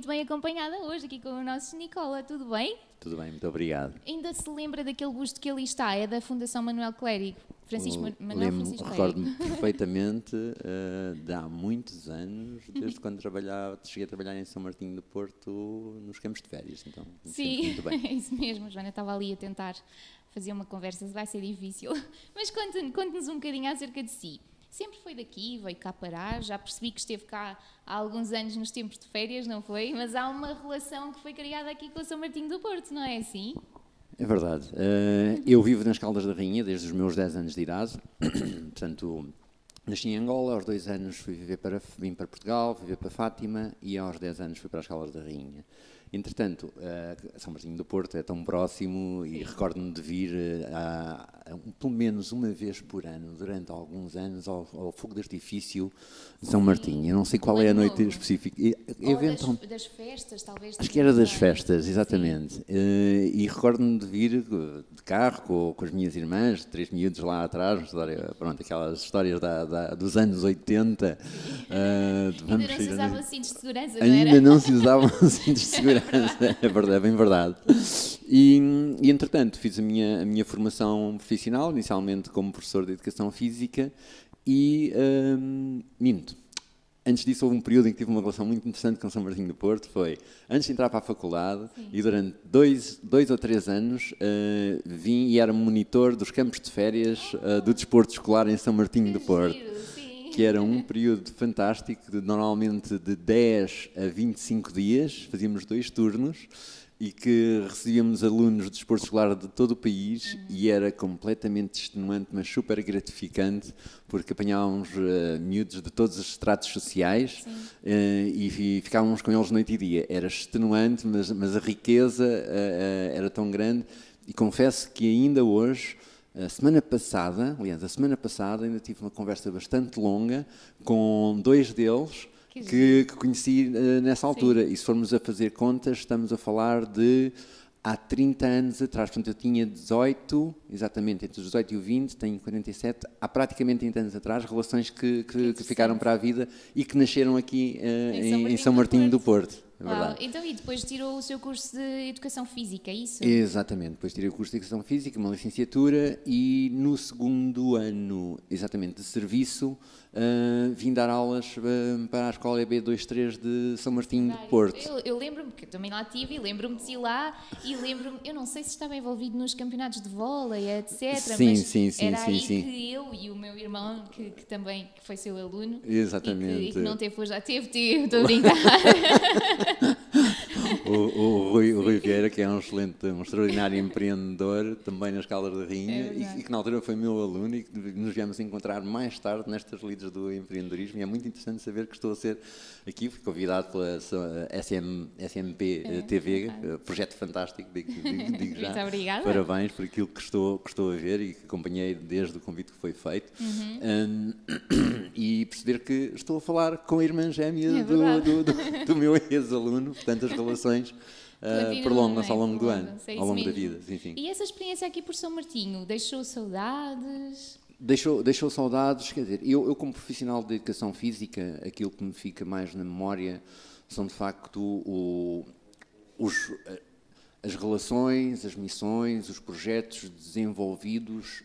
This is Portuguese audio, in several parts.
muito bem acompanhada hoje aqui com o nosso Nicola, tudo bem? Tudo bem, muito obrigado. Ainda se lembra daquele busto que ali está? É da Fundação Manuel Clérigo, Manuel Francisco Clérigo. Recordo-me perfeitamente de há muitos anos, desde quando cheguei a trabalhar em São Martinho do Porto nos campos de férias, então sim, muito bem. É isso mesmo, Joana estava ali a tentar fazer uma conversa, vai ser difícil, mas conte-nos um bocadinho acerca de si. Sempre foi daqui, veio cá parar, já percebi que esteve cá há alguns anos nos tempos de férias, não foi? Mas há uma relação que foi criada aqui com São Martinho do Porto, não é assim? É verdade. Eu vivo nas Caldas da Rainha desde os meus 10 anos de idade, portanto, nasci em Angola, aos 2 anos vim para Portugal, viver para Fátima e aos 10 anos fui para as Caldas da Rainha. Entretanto, São Martinho do Porto é tão próximo e recordo-me de vir pelo menos uma vez por ano, durante alguns anos, ao fogo de artifício de São Martinho. Eu não sei qual é a noite específica. Das festas, talvez. Acho que era das festas, exatamente. E recordo-me de vir de carro com as minhas irmãs, 3 miúdos lá atrás, aquelas histórias dos anos 80. Ainda não se usavam cintos de segurança, não era? Ainda não se usavam cintos de segurança. É verdade, é bem verdade. E entretanto, fiz a minha formação profissional, inicialmente como professor de Educação Física e minto. Antes disso, houve um período em que tive uma relação muito interessante com São Martinho do Porto. Foi antes de entrar para a faculdade. Sim. E durante 2 ou 3 anos vim e era monitor dos campos de férias do desporto escolar em São Martinho do Porto. Que era um período fantástico, normalmente de 10 a 25 dias, fazíamos 2 turnos e que recebíamos alunos de desporto escolar de todo o país e era completamente extenuante, mas super gratificante, porque apanhávamos miúdos de todos os estratos sociais e ficávamos com eles noite e dia. Era extenuante, mas a riqueza era tão grande e confesso que ainda hoje... A semana passada ainda tive uma conversa bastante longa com 2 deles que conheci nessa altura. Sim. E se formos a fazer contas, estamos a falar de há 30 anos atrás. Portanto, eu tinha 18, exatamente, entre os 18 e o 20, tenho 47, há praticamente 30 anos atrás, relações que ficaram para a vida e que nasceram aqui em São Martinho do Porto. É verdade. Então, e depois tirou o seu curso de Educação Física, é isso? Exatamente, depois tirei o curso de Educação Física, uma licenciatura e no segundo ano, exatamente, de serviço, vim dar aulas para a Escola EB23 de São Martinho do Porto. Eu lembro-me, que eu também lá tive, e lembro-me de ir lá, e lembro-me, eu não sei se estava envolvido nos campeonatos de vôlei, etc. Sim, era aí que eu e o meu irmão, que também que foi seu aluno, exatamente. E que não teve, já teve, estou a brincar. O Rui Vieira, que é um extraordinário empreendedor, também nas Caldas da Rainha, e que na altura foi meu aluno e que nos viemos encontrar mais tarde nestas lides do empreendedorismo. E é muito interessante saber que estou a ser aqui, fui convidado pela SMP TV, projeto fantástico, digo já. Muito obrigada. Parabéns por aquilo que estou a ver e que acompanhei desde o convite que foi feito. E perceber que estou a falar com a irmã gêmea do meu ex-aluno, portanto as relações prolongam-se ao longo do ano, ao longo da vida. Enfim. E essa experiência aqui por São Martinho, deixou saudades? Deixou saudades, quer dizer, eu como profissional de Educação Física, aquilo que me fica mais na memória são de facto as relações, as missões, os projetos desenvolvidos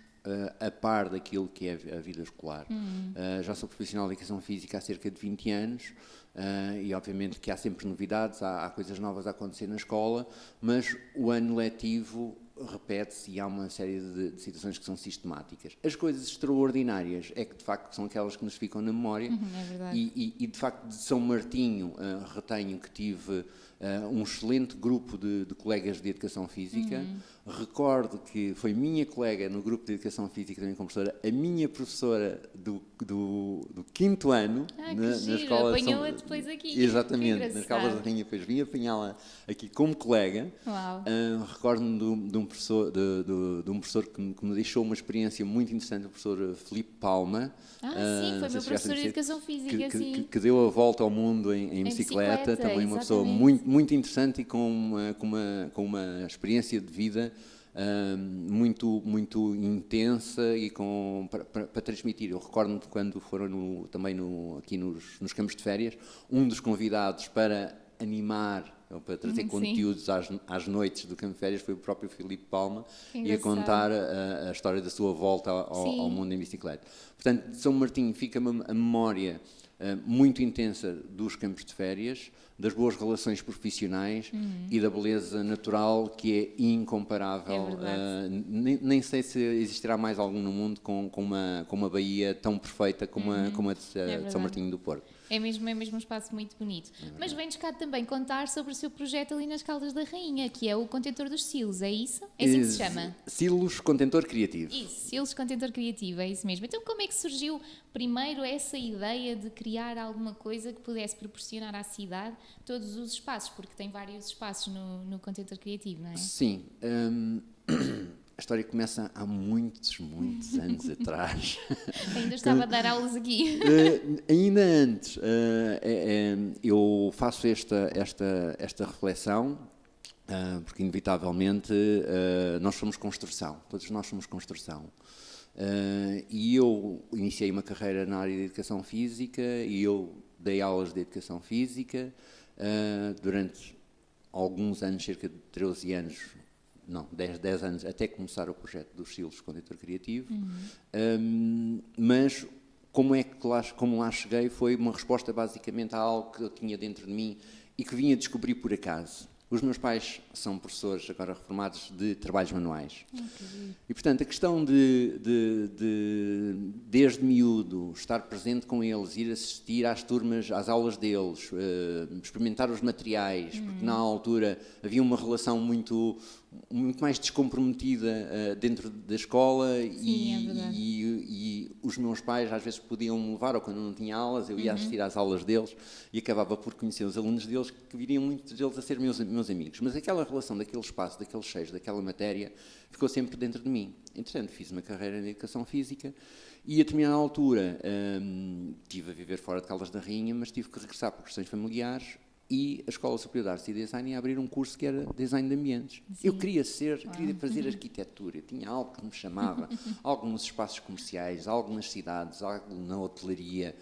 a par daquilo que é a vida escolar. Já sou profissional de Educação Física há cerca de 20 anos e obviamente que há sempre novidades, há coisas novas a acontecer na escola, mas o ano letivo repete-se e há uma série de situações que são sistemáticas. As coisas extraordinárias é que de facto são aquelas que nos ficam na memória é verdade. E de facto de São Martinho retenho que tive um excelente grupo de colegas de Educação Física. Recordo que foi minha colega no grupo de Educação Física, também como professora, a minha professora do 5º ano na escola. Apanhou-a depois aqui. Exatamente, nas Caldas da Rainha, depois vim apanhá-la aqui como colega. Recordo-me de um professor que me deixou uma experiência muito interessante, o professor Filipe Palma. Sim, foi meu professor de Educação Física, que deu a volta ao mundo em bicicleta, também uma pessoa muito interessante e com uma experiência de vida muito intensa e para transmitir. Eu recordo-me quando foram aqui nos campos de férias, um dos convidados para animar, ou para trazer conteúdos às noites do Campo de Férias, foi o próprio Filipe Palma, e a Engraçado. contar a história da sua volta ao mundo em bicicleta. Portanto, de São Martinho fica-me a memória muito intensa dos campos de férias, das boas relações profissionais e da beleza natural que é incomparável. Nem sei se existirá mais algum no mundo com uma baía tão perfeita como a de São Martinho do Porto. É mesmo um espaço muito bonito. Mas vem-nos cá também contar sobre o seu projeto ali nas Caldas da Rainha, que é o Contentor dos Silos, é isso? É assim que se chama? Silos Contentor Criativo. Isso, Silos Contentor Criativo, é isso mesmo. Então como é que surgiu primeiro essa ideia de criar alguma coisa que pudesse proporcionar à cidade todos os espaços, porque tem vários espaços no Contentor Criativo, não é? Sim. A história começa há muitos anos atrás. Ainda estava a dar aulas aqui. Ainda antes, eu faço esta reflexão, porque inevitavelmente nós somos construção, todos nós somos construção. E eu iniciei uma carreira na área de educação física e eu dei aulas de educação física durante alguns anos, cerca de 13 anos, não, 10 anos, até começar o projeto dos Silos Contentor Criativo. Mas como lá cheguei foi uma resposta basicamente a algo que eu tinha dentro de mim e que vinha descobrir por acaso. Os meus pais são professores, agora reformados, de trabalhos manuais. E, portanto, a questão de desde miúdo, estar presente com eles, ir assistir às turmas, às aulas deles, experimentar os materiais, porque na altura havia uma relação muito mais descomprometida dentro da escola. Sim, e os meus pais às vezes podiam me levar, ou quando não tinha aulas, eu ia assistir às aulas deles e acabava por conhecer os alunos deles, que viriam muitos deles a ser meus amigos. Mas aquela relação daquele espaço, daqueles cheios, daquela matéria, ficou sempre dentro de mim. Entretanto, fiz uma carreira em educação física e a determinada altura estive a viver fora de Caldas da Rainha, mas tive que regressar por questões familiares. E a Escola Superior de Artes e Design ia abrir um curso que era Design de Ambientes. Sim. Eu queria fazer arquitetura, tinha algo que me chamava, algo nos espaços comerciais, algo nas cidades, algo na hotelaria,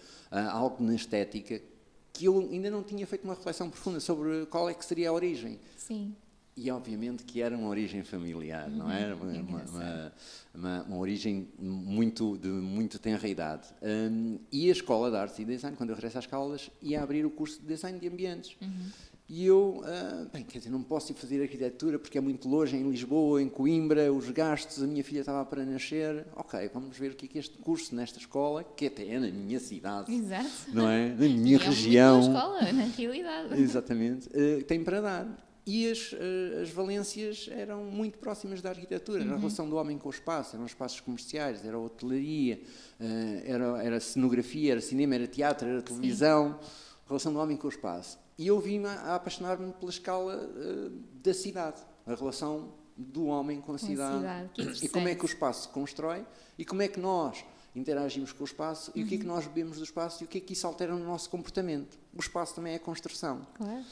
algo na estética, que eu ainda não tinha feito uma reflexão profunda sobre qual é que seria a origem. Sim. E obviamente que era uma origem familiar, não era? Uma origem de muito tenra idade. E a Escola de Artes e Design, quando eu regresso às Caldas, ia abrir o curso de Design de Ambientes. E eu, quer dizer, não posso ir fazer arquitetura porque é muito longe, em Lisboa, em Coimbra, os gastos, a minha filha estava para nascer. Ok, vamos ver o que é este curso nesta escola, que até é na minha cidade. Exato. Não é? Na minha região. É uma escola, na realidade. Exatamente. Tem para dar. E as valências eram muito próximas da arquitetura, era a relação do homem com o espaço, eram espaços comerciais, era hotelaria, era cenografia, era cinema, era teatro, era televisão, a relação do homem com o espaço. E eu vim a apaixonar-me pela escala da cidade, a relação do homem com a cidade. E como é que o espaço se constrói e como é que nós interagimos com o espaço e o que é que nós bebemos do espaço e o que é que isso altera no nosso comportamento. O espaço também é construção. Claro.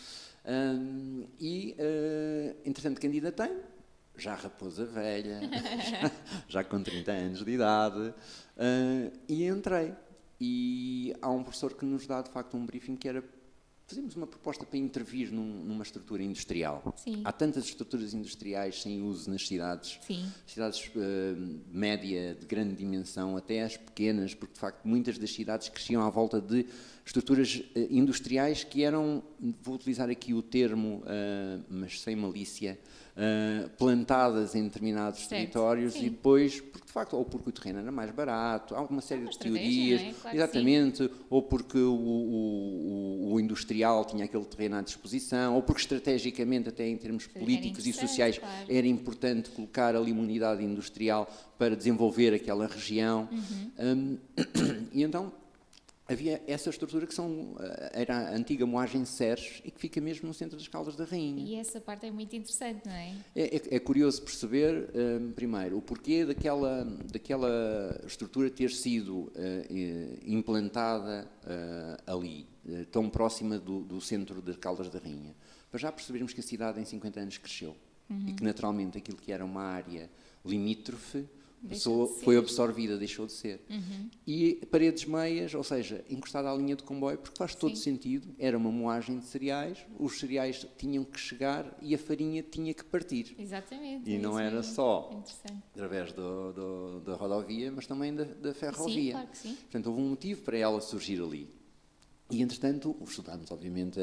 Entretanto, candidatei, já raposa velha, já com 30 anos de idade, e entrei. E há um professor que nos dá, de facto, um briefing que era fazemos uma proposta para intervir numa estrutura industrial. Sim. Há tantas estruturas industriais sem uso nas cidades, Sim. cidades média, de grande dimensão, até as pequenas, porque de facto muitas das cidades cresciam à volta de estruturas industriais que eram, vou utilizar aqui o termo, mas sem malícia, plantadas em determinados territórios. Sim. E depois, porque de facto, ou porque o terreno era mais barato, há uma série de teorias, não é? Claro, exatamente, ou porque o industrial tinha aquele terreno à disposição, ou porque estrategicamente, até em termos políticos e sociais, claro, era importante colocar ali uma unidade industrial para desenvolver aquela região. E então havia essa estrutura que era a antiga moagem Serres e que fica mesmo no centro das Caldas da Rainha. E essa parte é muito interessante, não é? É curioso perceber, primeiro, o porquê daquela estrutura ter sido implantada ali, tão próxima do centro das Caldas da Rainha. Para já percebermos que a cidade em 50 anos cresceu e que naturalmente aquilo que era uma área limítrofe foi absorvida, deixou de ser. E paredes meias, ou seja, encostada à linha de comboio, porque faz todo sentido, era uma moagem de cereais, os cereais tinham que chegar e a farinha tinha que partir. Exatamente. E não era só através da rodovia, mas também da ferrovia. Sim, claro que sim. Portanto, houve um motivo para ela surgir ali. E, entretanto, estudámos, obviamente,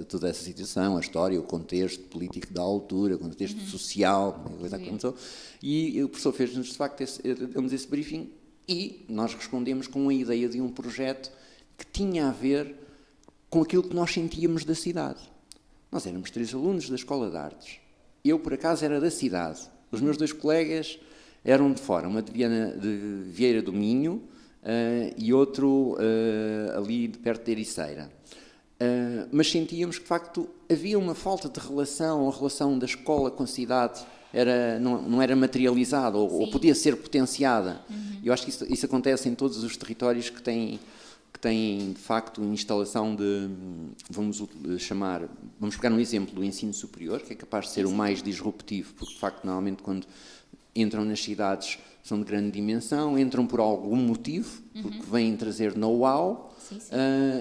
toda essa situação, a história, o contexto político da altura, o contexto social, a coisa que começou, e o professor fez-nos, de facto, deu-nos esse briefing, e nós respondemos com a ideia de um projeto que tinha a ver com aquilo que nós sentíamos da cidade. Nós éramos 3 alunos da Escola de Artes. Eu, por acaso, era da cidade. Os meus 2 colegas eram de fora, uma de Vieira do Minho, e outro ali de perto de Ericeira. Mas sentíamos que, de facto, havia uma falta de relação, a relação da escola com a cidade não era materializada ou podia ser potenciada. Eu acho que isso acontece em todos os territórios que têm, de facto, instalação de, vamos pegar um exemplo do ensino superior, que é capaz de ser o mais disruptivo, porque, de facto, normalmente quando entram nas cidades são de grande dimensão, entram por algum motivo, porque vêm trazer know-how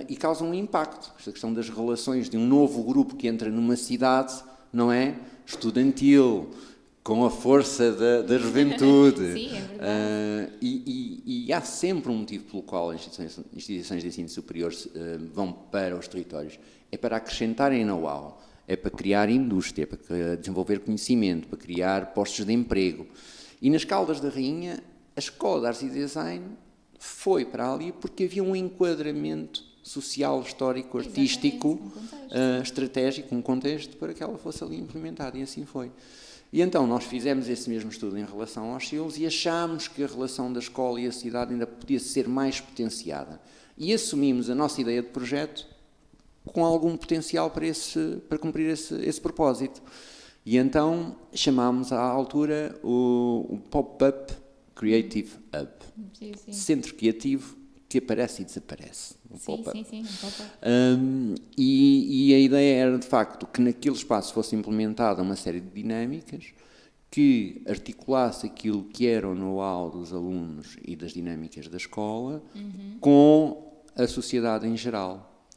e causam um impacto. Esta questão das relações de um novo grupo que entra numa cidade, não é? Estudantil, com a força da juventude. Sim, é verdade. E há sempre um motivo pelo qual as instituições de ensino superior vão para os territórios. É para acrescentarem know-how, é para criar indústria, é para desenvolver conhecimento, para criar postos de emprego. E nas Caldas da Rainha, a Escola de Artes e Design foi para ali porque havia um enquadramento social, histórico, artístico, estratégico, um contexto para que ela fosse ali implementada, e assim foi. E então nós fizemos esse mesmo estudo em relação aos CILs e achámos que a relação da escola e a cidade ainda podia ser mais potenciada. E assumimos a nossa ideia de projeto com algum potencial para cumprir esse propósito. E então chamámos à altura o Pop-Up Creative Hub. Centro criativo que aparece e desaparece. Sim, um pop-up. E a ideia era, de facto, que naquele espaço fosse implementada uma série de dinâmicas que articulasse aquilo que era o know-how dos alunos e das dinâmicas da escola com a sociedade em geral.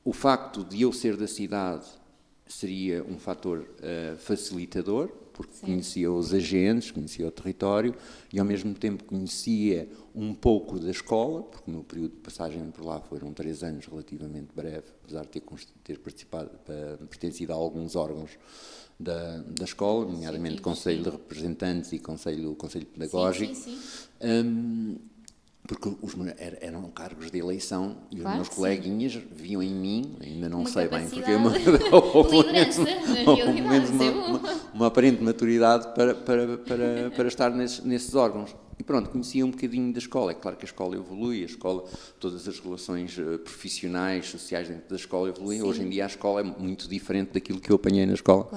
O facto de eu ser da cidade seria um fator facilitador, porque conhecia os agentes, conhecia o território e, ao mesmo tempo, conhecia um pouco da escola, porque o meu período de passagem por lá foram 3 anos relativamente breve, apesar de ter participado, pertencido a alguns órgãos da escola, nomeadamente Conselho de Representantes e Conselho Pedagógico. Porque eram cargos de eleição e os meus coleguinhas viam em mim, ainda não sei bem, porque houve uma aparente maturidade para estar nesses órgãos. E pronto, conhecia um bocadinho da escola. É claro que a escola evolui, todas as relações profissionais, sociais dentro da escola evoluem. Hoje em dia a escola é muito diferente daquilo que eu apanhei na escola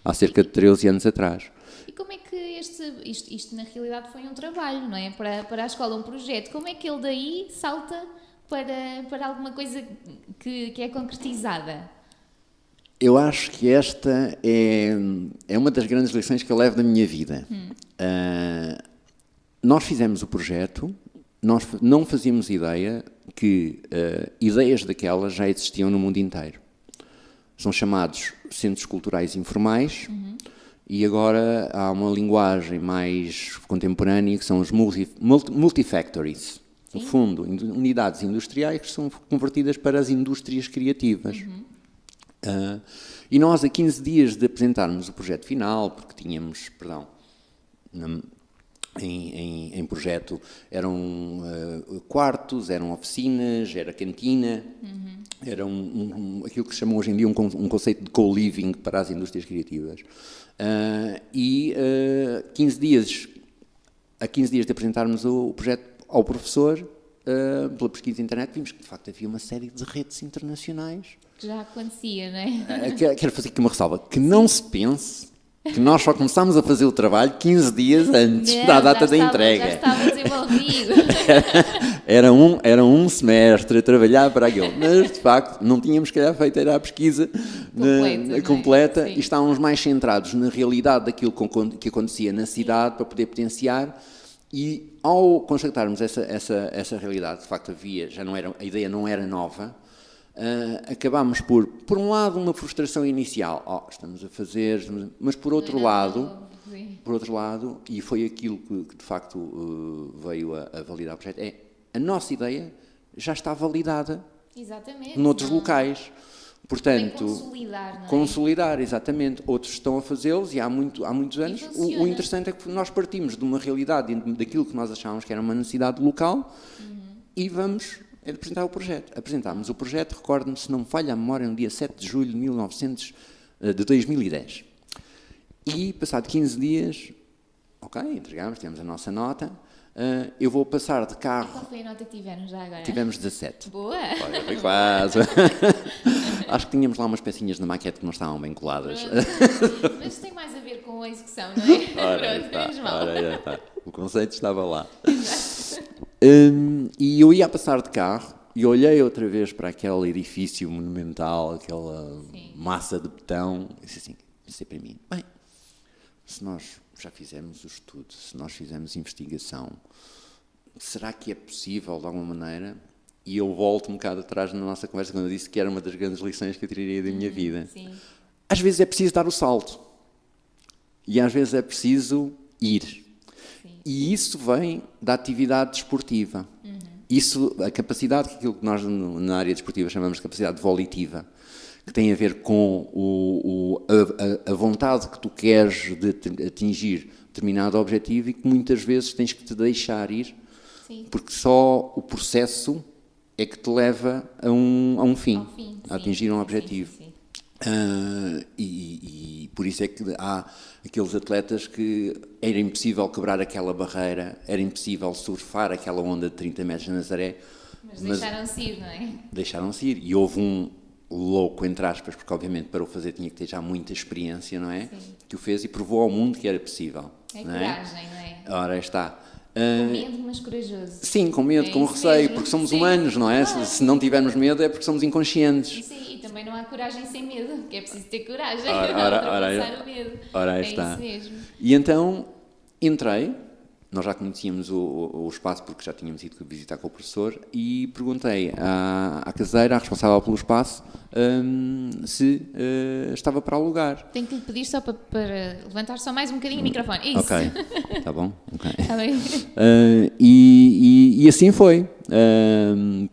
há cerca de 13 anos atrás. E como é que isto na realidade foi um trabalho, não é? Para a escola, um projeto. Como é que ele daí salta para alguma coisa que é concretizada? Eu acho que esta é uma das grandes lições que eu levo da minha vida. Nós fizemos o projeto, nós não fazíamos ideia que ideias daquelas já existiam no mundo inteiro. São chamados centros culturais informais. E agora há uma linguagem mais contemporânea que são os multifactories. No fundo, unidades industriais que são convertidas para as indústrias criativas. E nós, a 15 dias de apresentarmos o projeto final, porque tínhamos, em projeto eram quartos, eram oficinas, era cantina, era aquilo que se chama hoje em dia um conceito de co-living para as indústrias criativas. A 15 dias de apresentarmos o projeto ao professor, pela pesquisa da internet, vimos que de facto havia uma série de redes internacionais. Que já acontecia, não é? Quero fazer aqui uma ressalva, que não se pense que nós só começámos a fazer o trabalho 15 dias antes da data da entrega. Já estava desenvolvido. Era um semestre a trabalhar para aquilo, mas de facto não tínhamos que calhar feito era a pesquisa completa e estávamos mais centrados na realidade daquilo que acontecia na cidade para poder potenciar. E ao constatarmos essa realidade, de facto a ideia não era nova, acabámos por um lado, uma frustração inicial. Estamos a fazer, mas por outro lado, e foi aquilo que de facto veio a validar o projeto, a nossa ideia já está validada. Exatamente, noutros locais. Portanto, consolidar, não é? Consolidar, exatamente. Outros estão a fazê-los e há muitos anos. O interessante é que nós partimos de uma realidade, daquilo que nós achávamos que era uma necessidade local e vamos apresentar o projeto. Apresentámos o projeto, recordo-me, se não me falha a memória, no dia 7 de julho de 2010. E, passado 15 dias, entregámos, temos a nossa nota. Eu vou passar de carro. Qual foi a nota que tiveram já agora? Tivemos 17. Boa! Olha, foi quase. Acho que tínhamos lá umas pecinhas na maquete que não estavam bem coladas. Mas tem mais a ver com a execução, não é? Ora, está. O conceito estava lá. E eu ia a passar de carro e olhei outra vez para aquele edifício monumental, aquela massa de betão, e disse assim, pensei para mim, bem, se nós já fizemos o estudo, se nós fizemos investigação, será que é possível, de alguma maneira? E eu volto um bocado atrás na nossa conversa, quando eu disse que era uma das grandes lições que eu tiraria da minha vida. Sim. Às vezes é preciso dar o salto. E às vezes é preciso ir. Sim. E isso vem da atividade desportiva. Isso, a capacidade, aquilo que nós na área desportiva chamamos de capacidade volitiva, que tem a ver com a vontade que tu queres de atingir determinado objetivo e que muitas vezes tens que te deixar ir, porque só o processo é que te leva a um fim, a atingir um objetivo. E por isso é que há aqueles atletas que era impossível quebrar aquela barreira, era impossível surfar aquela onda de 30 metros na Nazaré. Mas deixaram-se ir, não é? Deixaram-se ir. E houve um louco, entre aspas, porque obviamente para o fazer tinha que ter já muita experiência, não é? Sim. Que o fez e provou ao mundo que era possível. É coragem, não é? Ora, está. Com medo, mas corajoso. Sim, com medo, com receio, mesmo. Porque somos humanos, não é? Se não tivermos medo é porque somos inconscientes. Sim, e também não há coragem sem medo, que é preciso ter coragem para ultrapassar o medo. Ora, está. Isso mesmo. E então, entrei, nós já conhecíamos o espaço porque já tínhamos ido visitar com o professor e perguntei à caseira, à responsável pelo espaço, se estava para alugar. Tenho que lhe pedir só para levantar só mais um bocadinho o microfone. Isso. Ok, está bom? Okay. Está bem. E assim foi.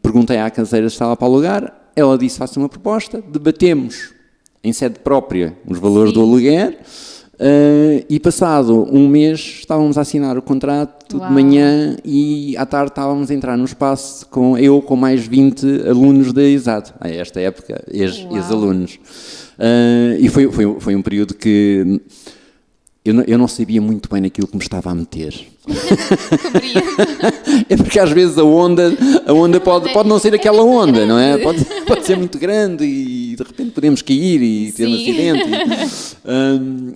Perguntei à caseira se estava para alugar, ela disse, faça uma proposta, debatemos em sede própria os valores do aluguer. E passado um mês estávamos a assinar o contrato de manhã e à tarde estávamos a entrar no espaço com mais 20 alunos da ESAD, a esta época, ex-alunos. E foi um período que eu não sabia muito bem naquilo que me estava a meter. É porque às vezes a onda pode não ser aquela onda, não é? Pode ser muito grande e de repente podemos cair e ter um acidente.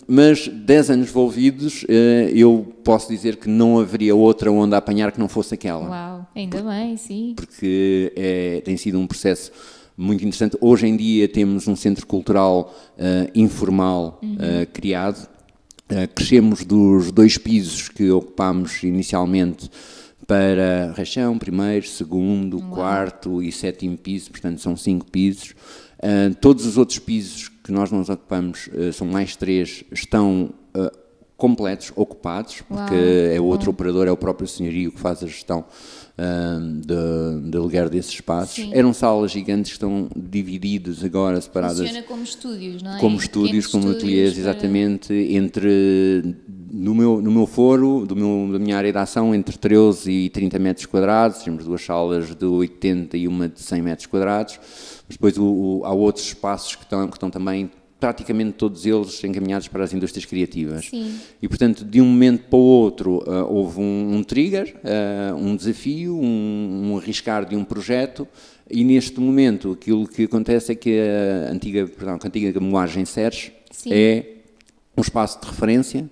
Mas 10 anos envolvidos, eu posso dizer que não haveria outra onda a apanhar que não fosse aquela. Uau, ainda bem, sim. Porque tem sido um processo muito interessante. Hoje em dia temos um centro cultural informal criado. Crescemos dos 2 pisos que ocupámos inicialmente para rachão, primeiro, segundo, quarto e 7º piso, portanto são 5 pisos. Todos os outros pisos que nós ocupamos, são mais 3, estão completos, ocupados, porque é o outro operador, é o próprio senhorio que faz a gestão de aluguer desses espaços. Sim. Eram salas gigantes que estão divididas agora, separadas. Funciona como estúdios, não é? Como estúdios, como ateliês, exatamente, entre, no meu foro, da minha área de ação, entre 13 e 30 metros quadrados, temos 2 salas de 80 e uma de 100 metros quadrados, mas depois há outros espaços que estão também praticamente todos eles encaminhados para as indústrias criativas. Sim. E, portanto, de um momento para o outro, houve um trigger, um desafio, um arriscar de um projeto, e neste momento aquilo que acontece é que a antiga moagem Serres é um espaço de referência,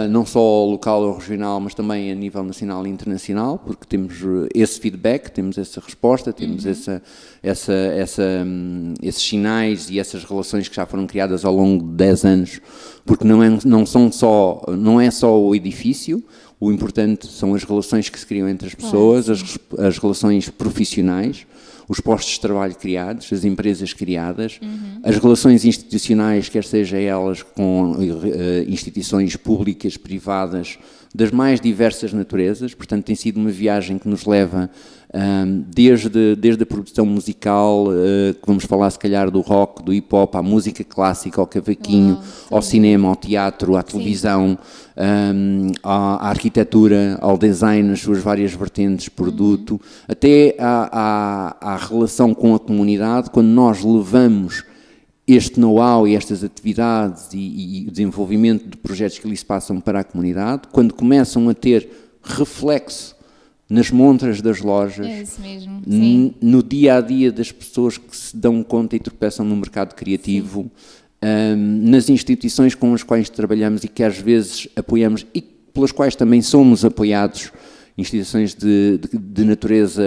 não só local ou regional, mas também a nível nacional e internacional, porque temos esse feedback, temos essa resposta, temos esses sinais e essas relações que já foram criadas ao longo de 10 anos, porque não é só o edifício. O importante são as relações que se criam entre as pessoas, as relações profissionais, os postos de trabalho criados, as empresas criadas, as relações institucionais, quer sejam elas com instituições públicas, privadas, das mais diversas naturezas. Portanto, tem sido uma viagem que nos leva desde a produção musical, que vamos falar se calhar do rock, do hip-hop, à música clássica, ao cavaquinho, ao cinema, ao teatro, à televisão, à arquitetura, ao design, nas suas várias vertentes, produto, até à relação com a comunidade, quando nós levamos este know-how e estas atividades e o desenvolvimento de projetos que ali se passam para a comunidade, quando começam a ter reflexo nas montras das lojas, isso mesmo. Sim. No dia-a-dia das pessoas que se dão conta e tropeçam no mercado criativo, nas instituições com as quais trabalhamos e que às vezes apoiamos e pelas quais também somos apoiados, instituições de natureza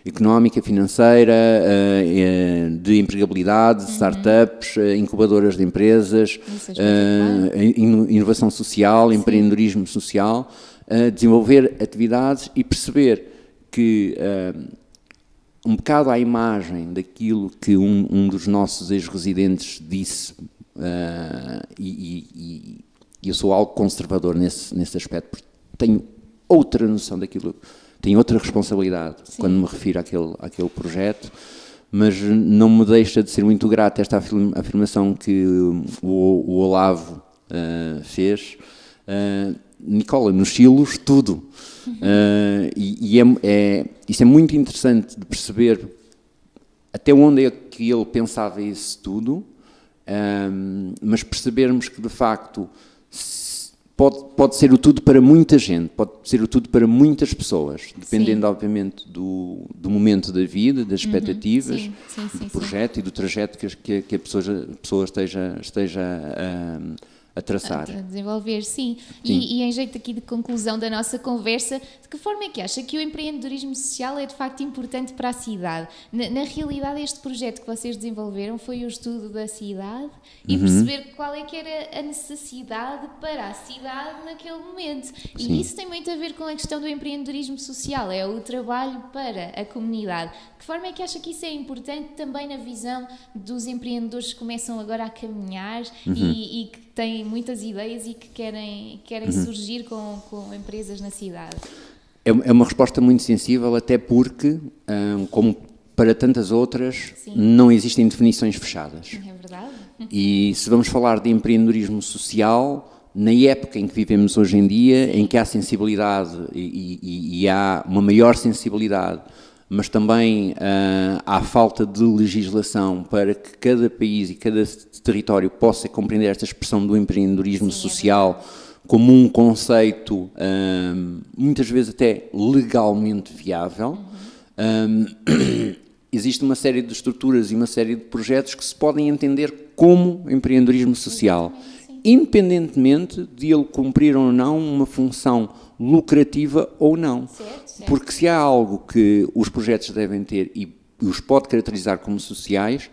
económica, financeira, de empregabilidade, startups, incubadoras de empresas, inovação social, empreendedorismo social, desenvolver atividades e perceber que um bocado à imagem daquilo que um dos nossos ex-residentes disse, e eu sou algo conservador nesse aspecto, porque tenho outra noção daquilo, tenho outra responsabilidade quando me refiro àquele projeto, mas não me deixa de ser muito grato esta afirmação que o Olavo fez. Nicola, nos silos, tudo. Isso é muito interessante de perceber até onde é que ele pensava isso tudo, mas percebermos que, de facto, pode ser o tudo para muita gente, pode ser o tudo para muias pessoas, dependendo, obviamente, do momento da vida, das expectativas, do projeto e do trajeto que a pessoa esteja a traçar. A desenvolver, sim. E em jeito aqui de conclusão da nossa conversa, de que forma é que acha que o empreendedorismo social é de facto importante para a cidade? Na realidade, este projeto que vocês desenvolveram foi o estudo da cidade e perceber qual é que era a necessidade para a cidade naquele momento. E isso tem muito a ver com a questão do empreendedorismo social, é o trabalho para a comunidade. De que forma é que acha que isso é importante também na visão dos empreendedores que começam agora a caminhar e que têm muitas ideias e que querem surgir com empresas na cidade? É uma resposta muito sensível, até porque, como para tantas outras, não existem definições fechadas. É verdade. E se vamos falar de empreendedorismo social, na época em que vivemos hoje em dia, em que há sensibilidade e há uma maior sensibilidade, mas também há falta de legislação para que cada país e cada território possa compreender esta expressão do empreendedorismo social como um conceito, muitas vezes até legalmente viável. Existe uma série de estruturas e uma série de projetos que se podem entender como empreendedorismo social, independentemente de ele cumprir ou não uma função lucrativa ou não. Certo. Porque se há algo que os projetos devem ter e os pode caracterizar como sociais,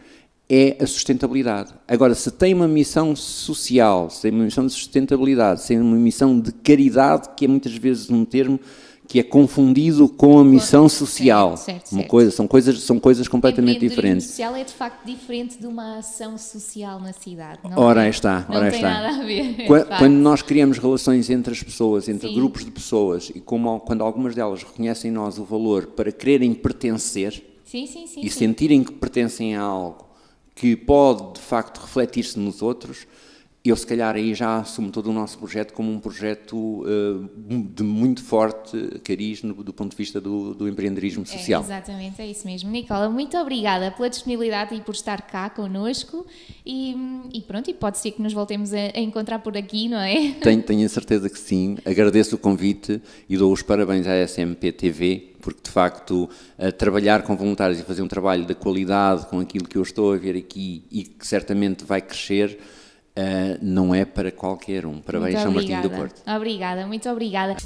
é a sustentabilidade. Agora, se tem uma missão social, se tem uma missão de sustentabilidade, se tem uma missão de caridade, que é muitas vezes um termo que é confundido com a missão social. Certo. São coisas completamente diferentes. O social é de facto diferente de uma ação social na cidade. Não tem nada a ver. Quando nós criamos relações entre as pessoas, entre grupos de pessoas, e quando algumas delas reconhecem em nós o valor para quererem pertencer e sentirem que pertencem a algo que pode de facto refletir-se nos outros, eu se calhar aí já assumo todo o nosso projeto como um projeto de muito forte cariz do ponto de vista do empreendedorismo social. Exatamente, é isso mesmo. Nicola, muito obrigada pela disponibilidade e por estar cá connosco e pronto, e pode ser que nos voltemos a encontrar por aqui, não é? Tenho a certeza que sim. Agradeço o convite e dou os parabéns à SMP-TV, porque de facto trabalhar com voluntários e fazer um trabalho de qualidade com aquilo que eu estou a ver aqui e que certamente vai crescer, não é para qualquer um. Parabéns, São Martinho do Porto. Obrigada, muito obrigada.